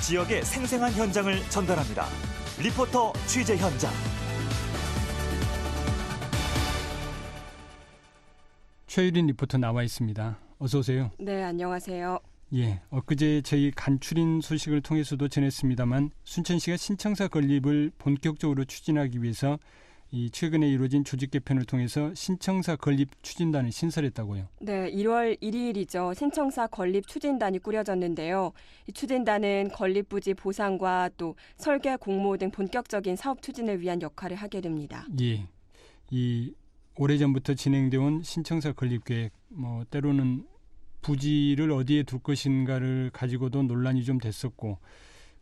지역의 생생한 현장을 전달합니다. 리포터 취재 현장. 최유린 리포터 나와 있습니다. 어서 오세요. 네, 안녕하세요. 예, 엊그제 저희 간추린 소식을 통해서도 전했습니다만 순천시가 신청사 건립을 본격적으로 추진하기 위해서 이 최근에 이루어진 조직 개편을 통해서 신청사 건립 추진단을 신설했다고요. 네, 1월 1일이죠. 신청사 건립 추진단이 꾸려졌는데요. 이 추진단은 건립 부지 보상과 또 설계, 공모 등 본격적인 사업 추진을 위한 역할을 하게 됩니다. 예, 이 오래전부터 진행되어 온 신청사 건립 계획, 때로는 부지를 어디에 둘 것인가를 가지고도 논란이 좀 됐었고,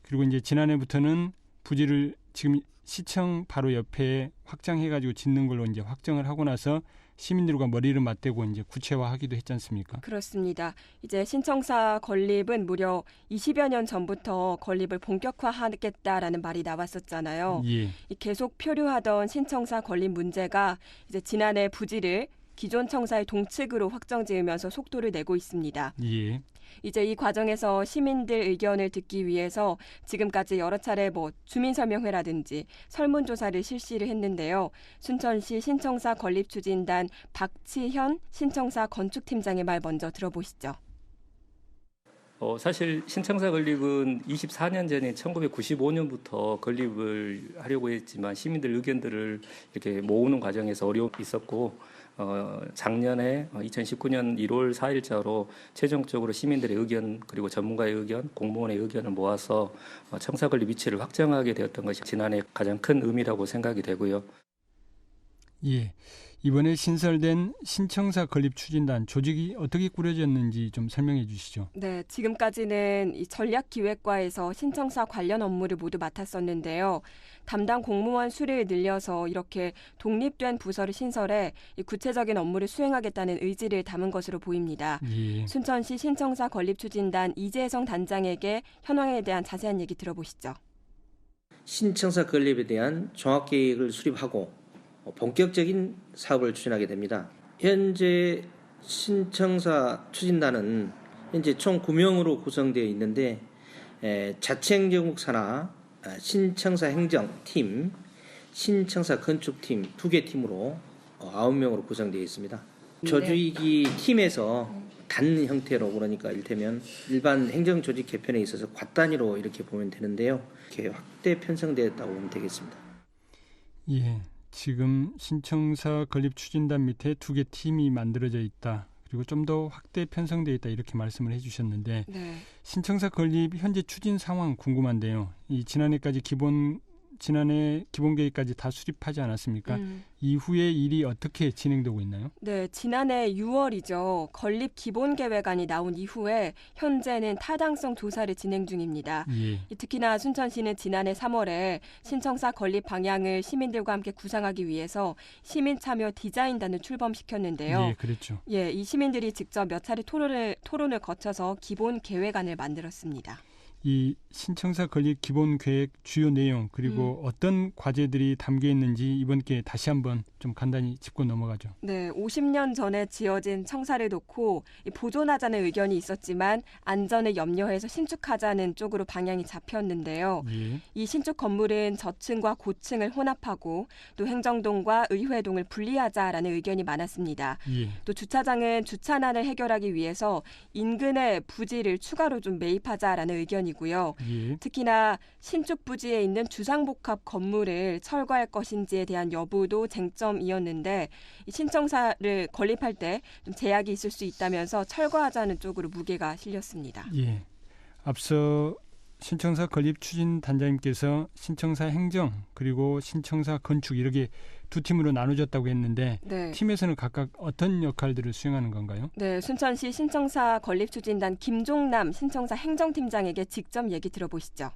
그리고 이제 지난해부터는 부지를 지금 시청 바로 옆에 확장해가지고 짓는 걸로 이제 확정을 하고 나서 시민들과 머리를 맞대고 이제 구체화하기도 했지 않습니까? 그렇습니다. 이제 신청사 건립은 무려 20여 년 전부터 건립을 본격화하겠다라는 말이 나왔었잖아요. 예. 계속 표류하던 신청사 건립 문제가 이제 지난해 부지를 기존 청사의 동측으로 확정지으면서 속도를 내고 있습니다. 예. 이제 이 과정에서 시민들 의견을 듣기 위해서 지금까지 여러 차례 주민설명회라든지 설문조사를 실시를 했는데요. 순천시 신청사 건립추진단 박치현 신청사 건축팀장의 말 먼저 들어보시죠. 사실 신청사 건립은 24년 전에 1995년부터 건립을 하려고 했지만 시민들 의견들을 이렇게 모으는 과정에서 어려움이 있었고 작년에 2019년 1월 4일자로 최종적으로 시민들의 의견 그리고 전문가의 의견, 공무원의 의견을 모아서 청사 건립 위치를 확정하게 되었던 것이 지난해 가장 큰 의미라고 생각이 되고요. 예. 이번에 신설된 신청사 건립 추진단 조직이 어떻게 꾸려졌는지 좀 설명해 주시죠. 네, 지금까지는 이 전략기획과에서 신청사 관련 업무를 모두 맡았었는데요. 담당 공무원 수를 늘려서 이렇게 독립된 부서를 신설해 이 구체적인 업무를 수행하겠다는 의지를 담은 것으로 보입니다. 예. 순천시 신청사 건립 추진단 이재성 단장에게 현황에 대한 자세한 얘기 들어보시죠. 신청사 건립에 대한 종합계획을 수립하고 본격적인 사업을 추진하게 됩니다. 현재 신청사 추진단은 현재 총 9명으로 구성되어 있는데 자치행정국사나 신청사 행정팀, 신청사 건축팀 2개 팀으로 9명으로 구성되어 있습니다. 조직이 팀에서 단 형태로 그러니까 이를테면 일반 행정조직 개편에 있어서 과단위로 이렇게 보면 되는데요. 이렇게 확대 편성되었다고 보면 되겠습니다. 예. 지금 신청사 건립 추진단 밑에 2개 팀이 만들어져 있다. 그리고 좀 더 확대 편성되어 있다 이렇게 말씀을 해주셨는데 네. 신청사 건립 현재 추진 상황 궁금한데요. 이 지난해 기본 계획까지 다 수립하지 않았습니까? 이후에 일이 어떻게 진행되고 있나요? 네, 지난해 6월이죠. 건립 기본 계획안이 나온 이후에 현재는 타당성 조사를 진행 중입니다. 예. 특히나 순천시는 지난해 3월에 신청사 건립 방향을 시민들과 함께 구상하기 위해서 시민 참여 디자인단을 출범시켰는데요. 예, 그렇죠. 예, 이 시민들이 직접 몇 차례 토론을 거쳐서 기본 계획안을 만들었습니다. 이 신청사 건립 기본 계획 주요 내용 그리고 어떤 과제들이 담겨 있는지 이번 기회에 다시 한번 좀 간단히 짚고 넘어가죠. 네, 50년 전에 지어진 청사를 놓고 보존하자는 의견이 있었지만 안전을 염려해서 신축하자는 쪽으로 방향이 잡혔는데요. 예. 이 신축 건물은 저층과 고층을 혼합하고 또 행정동과 의회동을 분리하자라는 의견이 많았습니다. 예. 또 주차장은 주차난을 해결하기 위해서 인근에 부지를 추가로 좀 매입하자라는 의견이고요. 예. 특히나 신축 부지에 있는 주상복합 건물을 철거할 것인지에 대한 여부도 쟁점이었는데 이 신청사를 건립할 때 좀 제약이 있을 수 있다면서 철거하자는 쪽으로 무게가 실렸습니다. 예. 앞서 신청사 건립 추진 단장님께서 신청사 행정 그리고 신청사 건축 이렇게 두 팀으로 나눠졌다고 했는데 네. 팀에서는 각각 어떤 역할들을 수행하는 건가요? 네, 순천시 신청사 건립 추진단 김종남 신청사 행정팀장에게 직접 얘기 들어보시죠.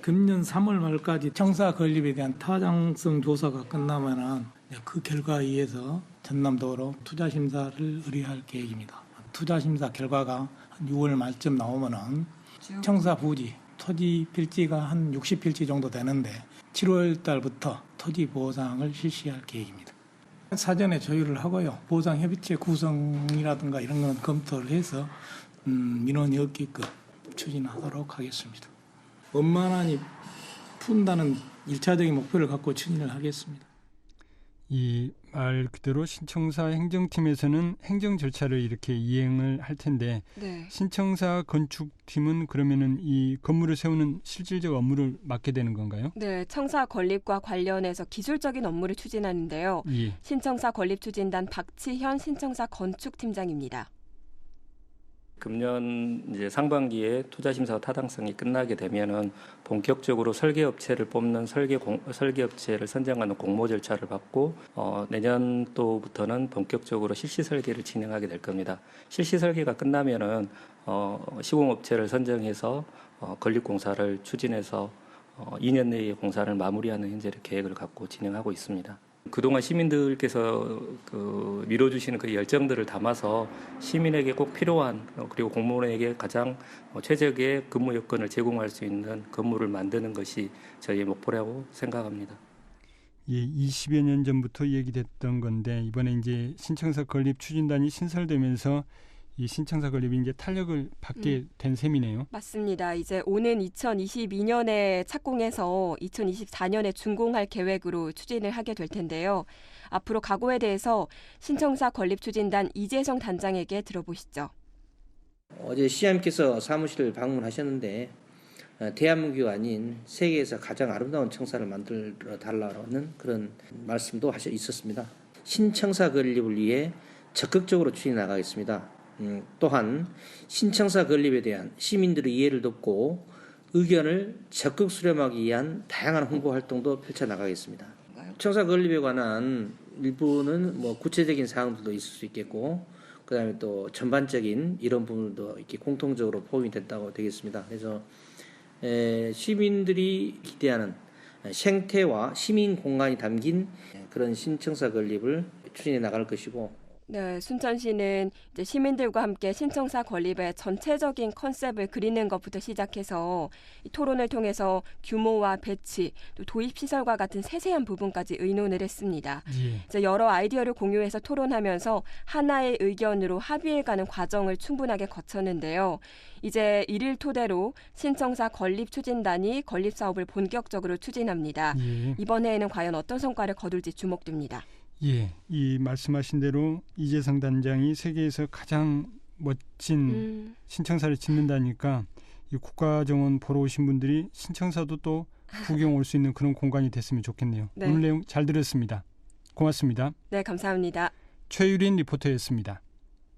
금년 3월 말까지 청사 건립에 대한 타당성 조사가 끝나면은 그 결과에 의해서 전남도로 투자 심사를 의뢰할 계획입니다. 투자 심사 결과가 한 6월 말쯤 나오면은 청사 부지 토지 필지가 한 60필지 정도 되는데 7월 달부터 토지 보상을 실시할 계획입니다. 사전에 조율을 하고요. 보상 협의체 구성이라든가 이런 건 검토를 해서 민원이 없게끔 추진하도록 하겠습니다. 원만하니 푼다는 1차적인 목표를 갖고 추진을 하겠습니다. 이 말 그대로 신청사 행정팀에서는 행정 절차를 이렇게 이행을 할 텐데 네. 신청사 건축팀은 그러면은 이 건물을 세우는 실질적 업무를 맡게 되는 건가요? 네, 청사 건립과 관련해서 기술적인 업무를 추진하는데요. 예. 신청사 건립추진단 박치현 신청사 건축팀장입니다. 금년 이제 상반기에 투자 심사 타당성이 끝나게 되면은 본격적으로 설계업체를 뽑는 설계업체를 선정하는 공모 절차를 받고 내년도부터는 본격적으로 실시 설계를 진행하게 될 겁니다. 실시 설계가 끝나면은 시공업체를 선정해서 건립 공사를 추진해서 2년 내에 공사를 마무리하는 현재 계획을 갖고 진행하고 있습니다. 그동안 시민들께서 밀어주시는 그 열정들을 담아서 시민에게 꼭 필요한 그리고 공무원에게 가장 최적의 근무 여건을 제공할 수 있는 건물을 만드는 것이 저희의 목표라고 생각합니다. 예, 20여 년 전부터 얘기됐던 건데 이번에 이제 신청사 건립 추진단이 신설되면서 이 신청사 건립이 이제 탄력을 받게 된 셈이네요. 맞습니다. 이제 오는 2022년에 착공해서 2024년에 준공할 계획으로 추진을 하게 될 텐데요. 앞으로 각오에 대해서 신청사 건립추진단 이재성 단장에게 들어보시죠. 어제 시장님께서 사무실을 방문하셨는데 대한민국이 아닌 세계에서 가장 아름다운 청사를 만들어 달라는 그런 말씀도 있었습니다. 신청사 건립을 위해 적극적으로 추진해 나가겠습니다. 또한 신청사 건립에 대한 시민들의 이해를 돕고 의견을 적극 수렴하기 위한 다양한 홍보 활동도 펼쳐 나가겠습니다. 청사 건립에 관한 일부는 구체적인 사항들도 있을 수 있겠고, 그다음에 또 전반적인 이런 부분도 이렇게 공통적으로 포함이 됐다고 되겠습니다. 그래서 시민들이 기대하는 생태와 시민 공간이 담긴 그런 신청사 건립을 추진해 나갈 것이고. 네, 순천시는 이제 시민들과 함께 신청사 건립의 전체적인 컨셉을 그리는 것부터 시작해서 이 토론을 통해서 규모와 배치, 또 도입 시설과 같은 세세한 부분까지 의논을 했습니다. 예. 이제 여러 아이디어를 공유해서 토론하면서 하나의 의견으로 합의해가는 과정을 충분하게 거쳤는데요. 이제 이를 토대로 신청사 건립 추진단이 건립 사업을 본격적으로 추진합니다. 예. 이번 해에는 과연 어떤 성과를 거둘지 주목됩니다. 예, 이 말씀하신 대로 이재성 단장이 세계에서 가장 멋진 신청사를 짓는다니까 이 국가정원 보러 오신 분들이 신청사도 또 구경 올 수 있는 그런 공간이 됐으면 좋겠네요. 네. 오늘 내용 잘 들었습니다. 고맙습니다. 네, 감사합니다. 최유린 리포터였습니다.